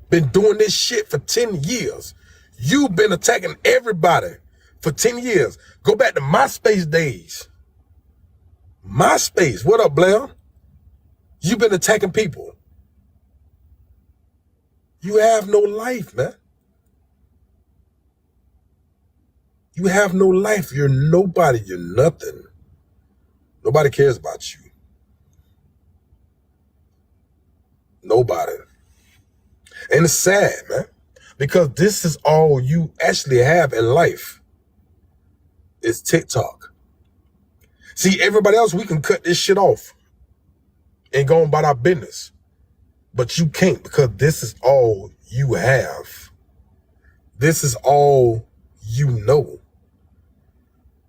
been doing this shit for 10 years. You've been attacking everybody for 10 years. Go back to MySpace days. MySpace, what up, Blair? You've been attacking people. You have no life, man. You have no life. You're nobody. You're nothing. Nobody cares about you. Nobody. And it's sad, man, because this is all you actually have in life is TikTok. See, everybody else, we can cut this shit off and go on about our business. But you can't, because this is all you have. This is all you know.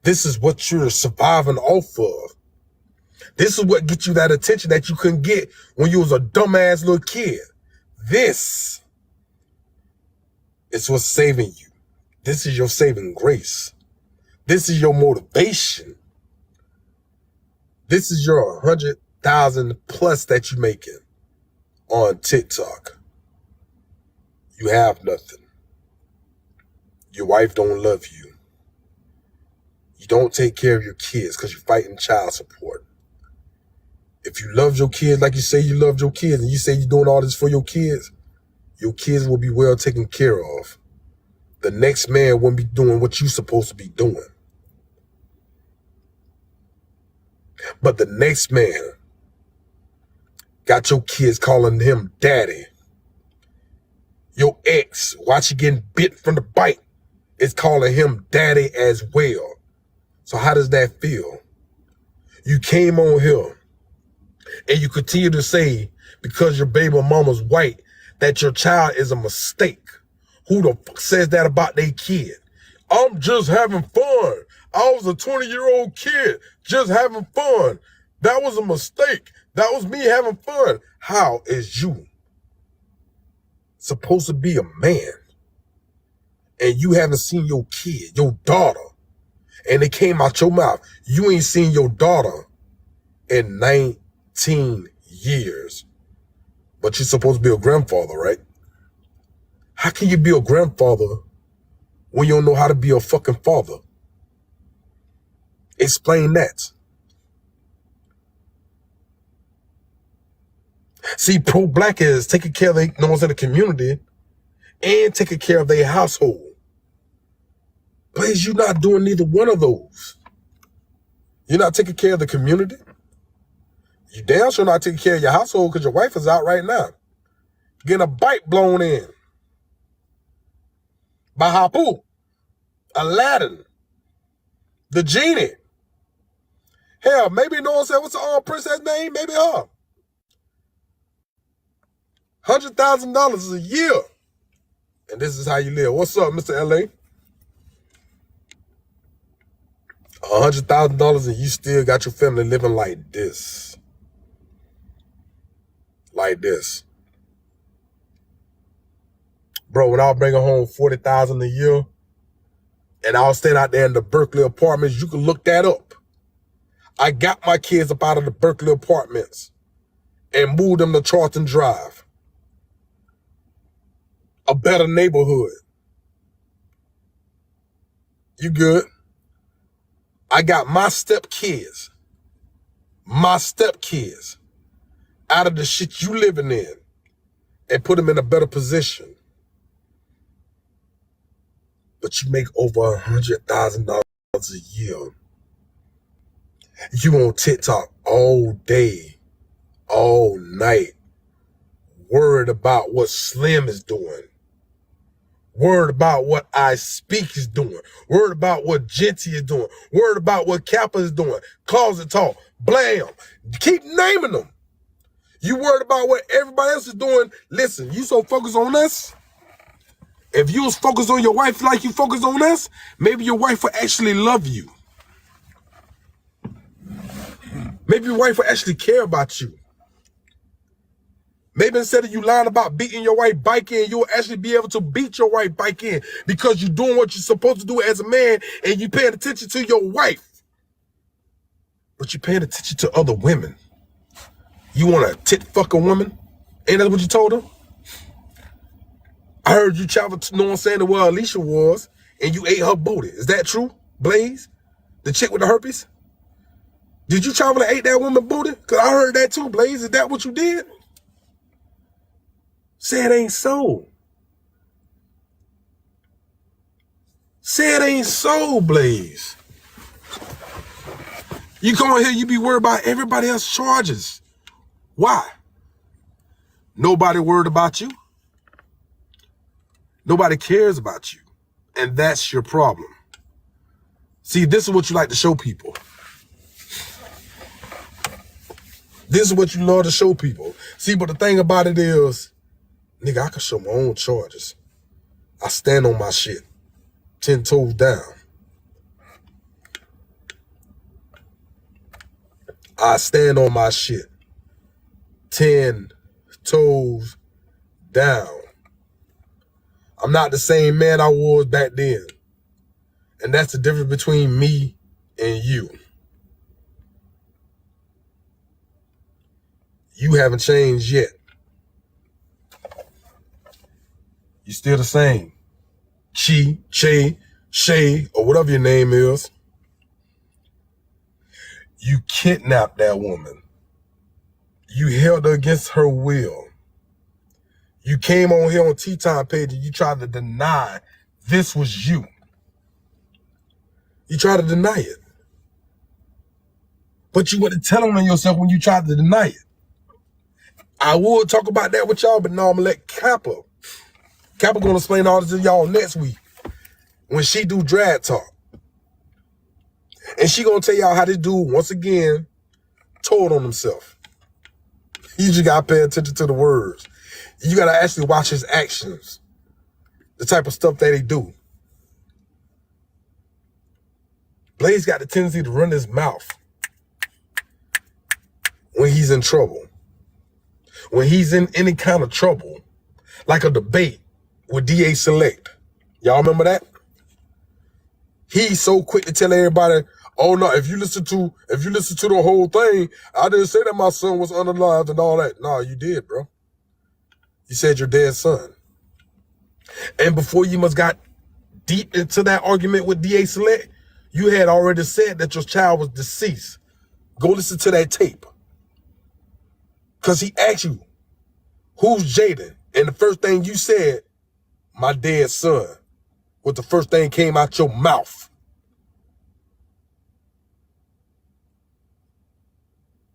This is what you're surviving off of. This is what gets you that attention that you couldn't get when you was a dumbass little kid. This is what's saving you. This is your saving grace. This is your motivation. This is your 100,000 plus that you're making on TikTok. You have nothing. Your wife don't love you. You don't take care of your kids because you're fighting child support. If you love your kids like you say you love your kids and you say you're doing all this for your kids will be well taken care of. The next man won't be doing what you're supposed to be doing. But the next man got your kids calling him daddy. Your ex, watch you getting bit from the bite, is calling him daddy as well. So how does that feel? You came on here and you continue to say, because your baby mama's white, that your child is a mistake. Who the fuck says that about their kid? I'm just having fun. I was a 20-year-old kid just having fun. That was a mistake. That was me having fun. How is you supposed to be a man and you haven't seen your kid, your daughter, and it came out your mouth? You ain't seen your daughter in 19 years, but you're supposed to be a grandfather, right? How can you be a grandfather when you don't know how to be a fucking father? Explain that. See, pro-black is taking care of the ones in the community and taking care of their household. Please, you're not doing neither one of those. You're not taking care of the community. You damn sure not taking care of your household because your wife is out right now getting a bite blown in by Hapu, Aladdin, the genie. Hell, maybe no one said, what's the princess name? Maybe her. $100,000 a year. And this is how you live. What's up, Mr. LA? $100,000 and you still got your family living like this. Like this. Bro, when I was bringing home $40,000 a year and I was staying out there in the Berkeley apartments, you can look that up. I got my kids up out of the Berkeley apartments and moved them to Charlton Drive. A better neighborhood. You good? I got my stepkids out of the shit you living in and put them in a better position. But you make over $100,000 a year. You on TikTok all day, all night, worried about what Slim is doing. Worried about what I Speak is doing. Worried about what Genty is doing. Worried about what Kappa is doing. Closet Talk. Blam. Keep naming them. You worried about what everybody else is doing. Listen, you so focused on us. If you was focused on your wife like you focus on us, maybe your wife will actually love you. Maybe your wife will actually care about you. Maybe instead of you lying about beating your wife bike in, you'll actually be able to beat your wife bike in because you're doing what you're supposed to do as a man and you're paying attention to your wife. But you're paying attention to other women. You want a tit fucking woman? Ain't that what you told her? heard you traveled to, know what I'm saying, to where Alicia was, and you ate her booty. Is that true, Blaze? The chick with the herpes? Did you travel and ate that woman booty? Because I heard that too, Blaze. Is that what you did? Say it ain't so. Say it ain't so, Blaze. You come on here, you be worried about everybody else's charges. Why? Nobody worried about you. Nobody cares about you. And that's your problem. See, this is what you like to show people. This is what you love to show people. See, but the thing about it is, nigga, I can show my own charges. I stand on my shit. 10 toes down. I stand on my shit. 10 toes down. I'm not the same man I was back then. And that's the difference between me and you. You haven't changed yet. You're still the same. Che, Shay, or whatever your name is. You kidnapped that woman. You held her against her will. You came on here on Tea Time page and you tried to deny this was you. You tried to deny it. But you wouldn't tell on yourself when you tried to deny it. I would talk about that with y'all, but no, I'm gonna let Kappa gonna explain all this to y'all next week when she do drag talk. And she gonna tell y'all how this dude, once again, told on himself. You just gotta pay attention to the words. You gotta actually watch his actions. The type of stuff that he do. Blaze got the tendency to run his mouth when he's in trouble. When he's in any kind of trouble, like a debate with DA Select. Y'all remember that? He's so quick to tell everybody, oh no, if you listen to the whole thing, I didn't say that my son was unalive and all that. No, you did, bro. You said your dead son. And before you must got deep into that argument with DA Select, you had already said that your child was deceased. Go listen to that tape. Because he asked you, who's Jaden? And the first thing you said, my dead son, was the first thing came out your mouth.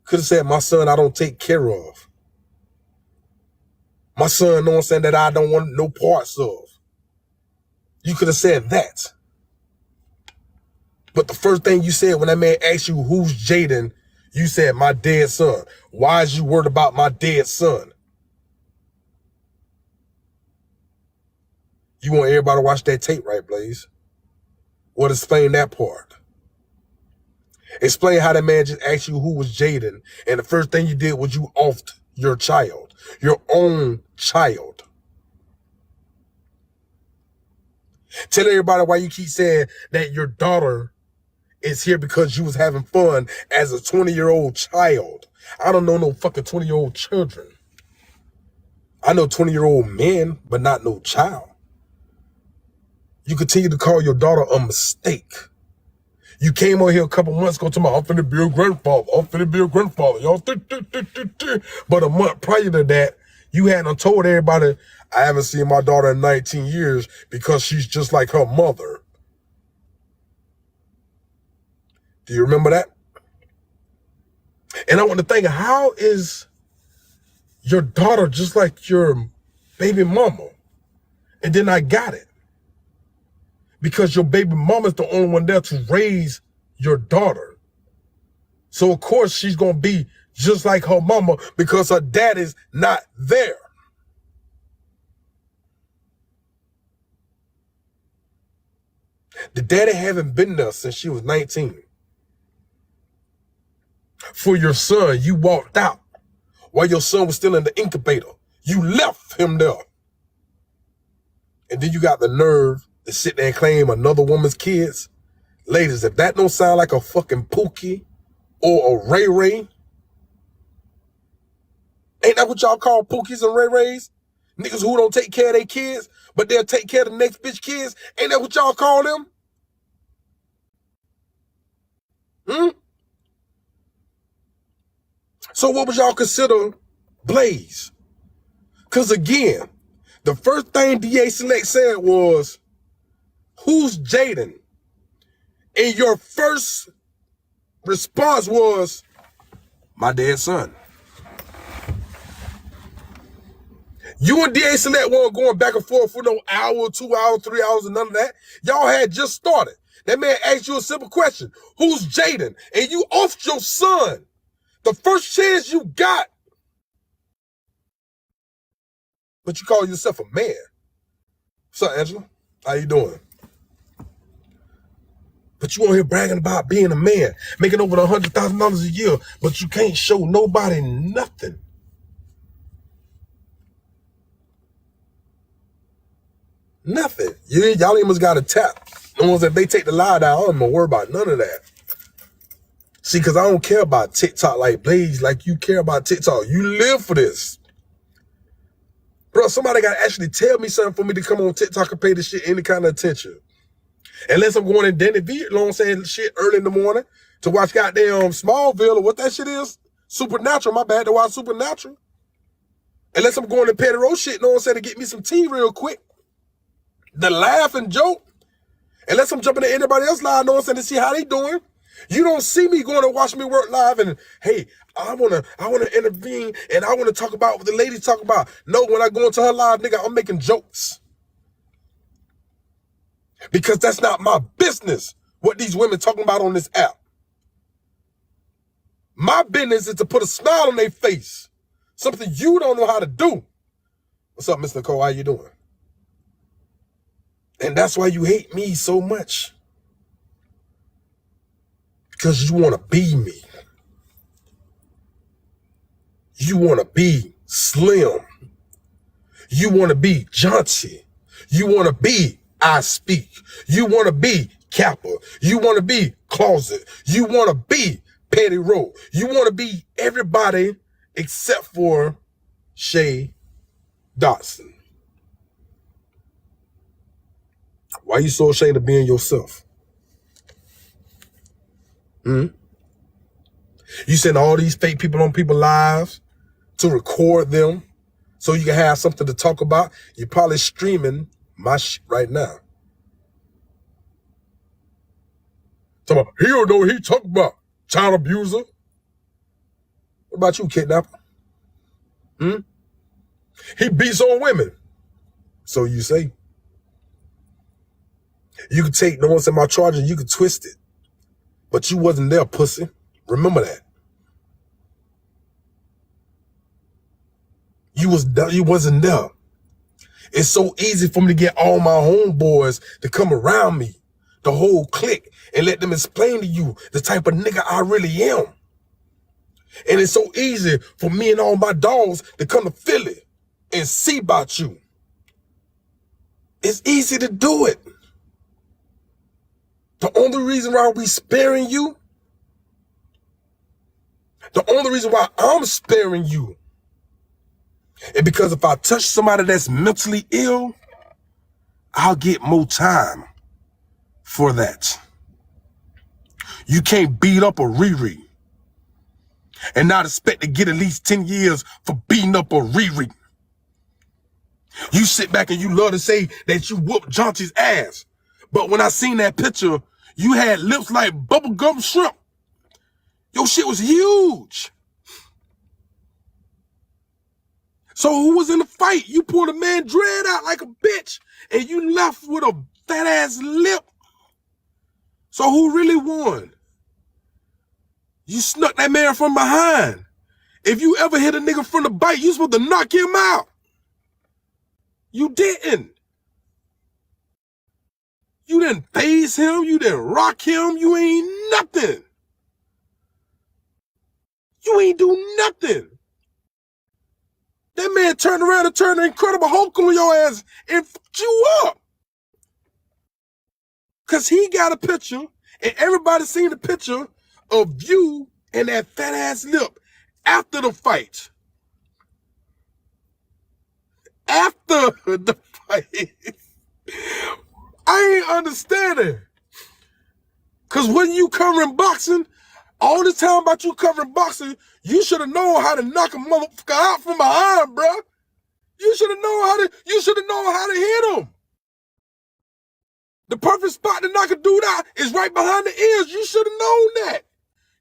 Could have said, my son, I don't take care of. My son, know what I'm saying, that I don't want no parts of. You could have said that. But the first thing you said when that man asked you, who's Jaden, you said, my dead son. Why is you worried about my dead son? You want everybody to watch that tape, right, Blaze? Well, explain that part. Explain how that man just asked you who was Jaden, and the first thing you did was you offed your child, your own child. Tell everybody why you keep saying that your daughter is here because you was having fun as a 20-year-old child. I don't know no fucking 20-year-old children. I know 20-year-old men, but not no child. You continue to call your daughter a mistake. You came on here a couple months ago to my, I'm finna be a grandfather. I'm finna be a grandfather. Y'all. But a month prior to that, you hadn't told everybody, I haven't seen my daughter in 19 years because she's just like her mother. Do you remember that? And I want to think, how is your daughter just like your baby mama? And then I got it. Because your baby mama's the only one there to raise your daughter. So of course she's going to be just like her mama because her daddy's not there. The daddy haven't been there since she was 19. For your son, you walked out while your son was still in the incubator. You left him there. And then you got the nerve to sit there and claim another woman's kids. Ladies, if that don't sound like a fucking Pookie or a Ray Ray, ain't that what y'all call Pookies and Ray Rays? Niggas who don't take care of their kids, but they'll take care of the next bitch kids. Ain't that what y'all call them? So what would y'all consider Blaze? Because again, the first thing DA Select said was, who's Jaden? And your first response was, my dead son. You and DA Select weren't going back and forth for no hour, 2 hours, 3 hours, and none of that. Y'all had just started. That man asked you a simple question. Who's Jaden? And you offed your son. The first chance you got. But you call yourself a man. What's up, Angela? How you doing? But you on here bragging about being a man, making over $100,000 a year, but you can't show nobody nothing. Nothing. Y'all even got a tap. The ones that they take the lie down, I don't even worry about none of that. See, because I don't care about TikTok like Blaze, like you care about TikTok. You live for this. Bro, somebody got to actually tell me something for me to come on TikTok and pay this shit any kind of attention. Unless I'm going in Denny V, you know what I'm saying, shit early in the morning to watch goddamn Smallville or what that shit is. Supernatural, my bad, to watch Supernatural. Unless I'm going to Petty Road shit, you know what I'm saying, to get me some tea real quick. The laugh and joke. Unless I'm jumping to anybody else live, you know what I'm saying, to see how they doing. You don't see me going to watch me work live and, hey, I wanna intervene and I wanna talk about what the ladies talk about. No, when I go into her live, nigga, I'm making jokes. Because that's not my business, what these women talking about on this app. My business is to put a smile on their face. Something you don't know how to do. What's up, Miss Nicole? How you doing? And that's why you hate me so much. Because you want to be me. You want to be slim. You want to be jaunty. You want to be I speak. You want to be Kappa. You want to be closet. You want to be Petty Road. You want to be everybody except for Shay Dotson. Why you so ashamed of being yourself? You send all these fake people on people's lives to record them so you can have something to talk about. You're probably streaming my shit right now. Talking about, he don't know what he talking about. Child abuser. What about you, kidnapper? He beats on women. So you say. You could take the ones in my charger, you could twist it. But you wasn't there, pussy. Remember that. You wasn't there. It's so easy for me to get all my homeboys to come around me, the whole clique, and let them explain to you the type of nigga I really am. And it's so easy for me and all my dogs to come to Philly and see about you. It's easy to do it. The only reason why we sparing you, the only reason why I'm sparing you, is because if I touch somebody that's mentally ill, I'll get more time for that. You can't beat up a Riri and not expect to get at least 10 years for beating up a Riri. You sit back and you love to say that you whooped Jaunty's ass. But when I seen that picture, you had lips like bubblegum shrimp. Your shit was huge. So who was in the fight? You pulled a man dread out like a bitch and you left with a fat ass lip. So who really won? You snuck that man from behind. If you ever hit a nigga from the bite, you supposed to knock him out. You didn't. You didn't phase him. You didn't rock him. You ain't nothing. You ain't do nothing. That man turned around and turned the Incredible Hulk on your ass and fucked you up. Because he got a picture, and everybody seen the picture of you and that fat ass lip after the fight. After the fight. I ain't understanding. Because when you covering boxing, all this time about you covering boxing, you should have known how to knock a motherfucker out from behind, bro. You should have known how to hit him. The perfect spot to knock a dude out is right behind the ears. You should have known that.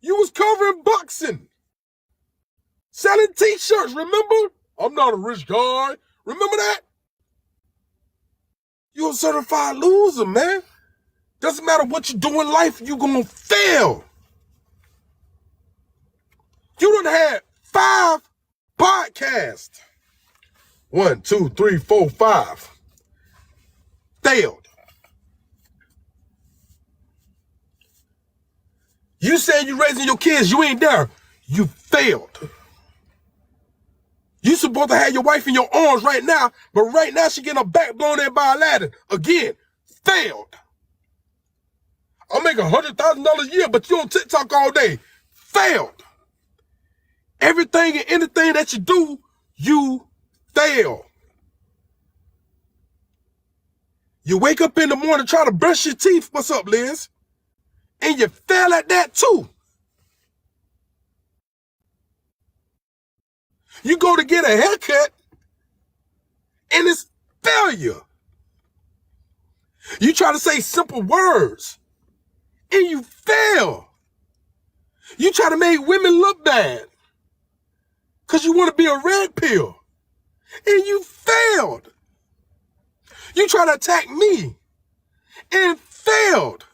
You was covering boxing. Selling t-shirts, remember? I'm not a rich guy. Remember that? You're a certified loser, man. Doesn't matter what you do in life, you're gonna fail. You done had 5 podcasts. 1, 2, 3, 4, 5. Failed. You saying you raising your kids, you ain't there. You failed. You supposed to have your wife in your arms right now, but right now she getting her back blown in by a ladder. Again, failed. I'll make $100,000 a year, but you on TikTok all day. Failed. Everything and anything that you do, you fail. You wake up in the morning trying to brush your teeth. What's up, Liz? And you fail at that too. You go to get a haircut and it's failure. You try to say simple words and you fail. You try to make women look bad because you want to be a red pill and you failed. You try to attack me and failed.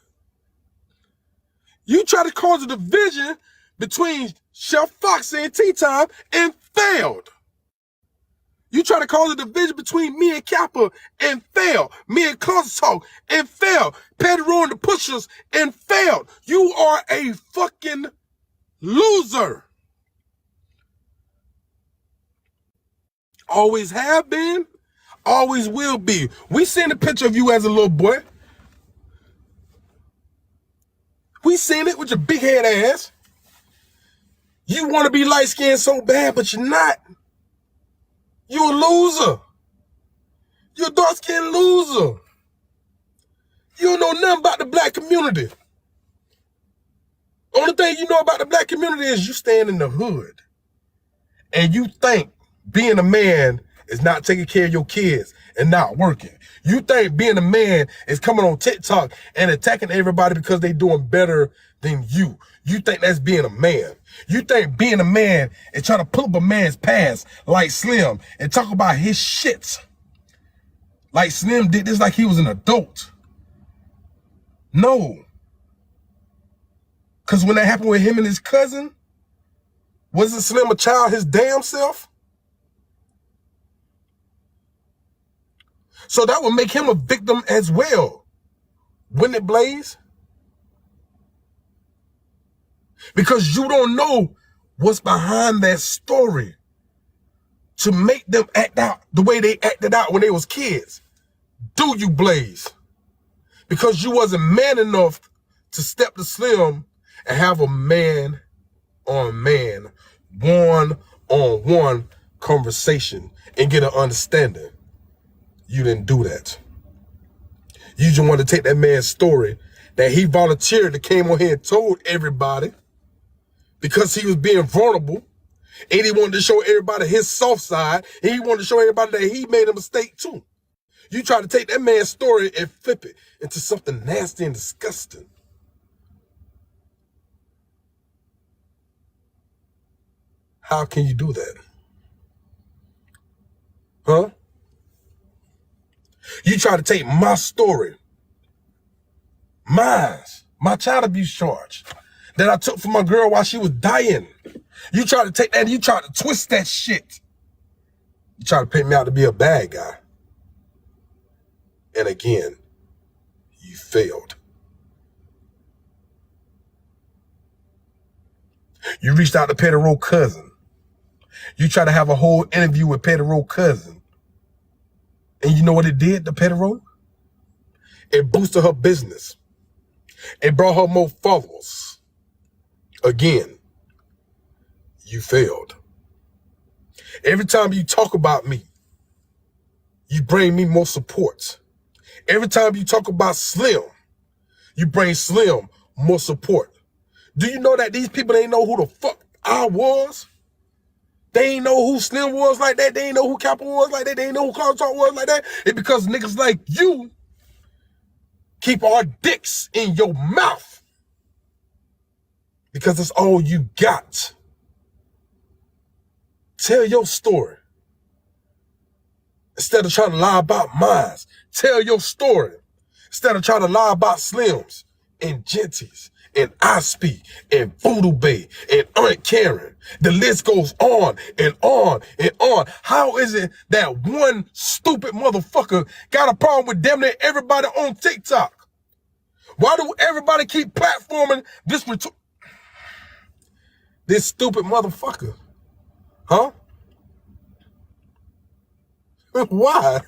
You try to cause a division between Chef Foxy and Tea Time and failed. You try to cause a division between me and Kappa and failed. Me and Closet Talk and failed. Pedro and the Pushers and failed. You are a fucking loser. Always have been, always will be. We seen a picture of you as a little boy. We seen it with your big head ass. You want to be light-skinned so bad, but you're not. You a loser. You're a dark-skinned loser. You don't know nothing about the black community. Only thing you know about the black community is you stand in the hood. And you think being a man is not taking care of your kids and not working. You think being a man is coming on TikTok and attacking everybody because they doing better than you. You think that's being a man. You think being a man is trying to pull up a man's past like Slim and talk about his shit. Like Slim did this like he was an adult. No. Because when that happened with him and his cousin, wasn't Slim a child his damn self? So that would make him a victim as well. Wouldn't it, Blaze? Because you don't know what's behind that story to make them act out the way they acted out when they was kids. Do you, Blaze? Because you wasn't man enough to step to Slim and have a man on man, one-on-one conversation and get an understanding. You didn't do that. You just wanted to take that man's story that he volunteered to came on here and told everybody because he was being vulnerable and he wanted to show everybody his soft side and he wanted to show everybody that he made a mistake too. You try to take that man's story and flip it into something nasty and disgusting. How can you do that? Huh? You try to take my story, my child abuse charge that I took from my girl while she was dying. You try to take that and you try to twist that shit. You try to paint me out to be a bad guy. And again, you failed. You reached out to Pedro cousin. You try to have a whole interview with Pedro cousin. And you know what it did to Pedro? It boosted her business. It brought her more followers. Again, you failed. Every time you talk about me, you bring me more support. Every time you talk about Slim, you bring Slim more support. Do you know that these people ain't know who the fuck I was? They ain't know who Slim was like that. They ain't know who Kappa was like that. They ain't know who Carl Talk was like that. It's because niggas like you keep our dicks in your mouth. Because it's all you got. Tell your story. Instead of trying to lie about mine, tell your story. Instead of trying to lie about Slims and Genties and I Speak and Voodoo Bay and Aunt Karen. The list goes on and on and on. How is it that one stupid motherfucker got a problem with damn near everybody on TikTok? Why do everybody keep platforming this stupid motherfucker? Huh? Why?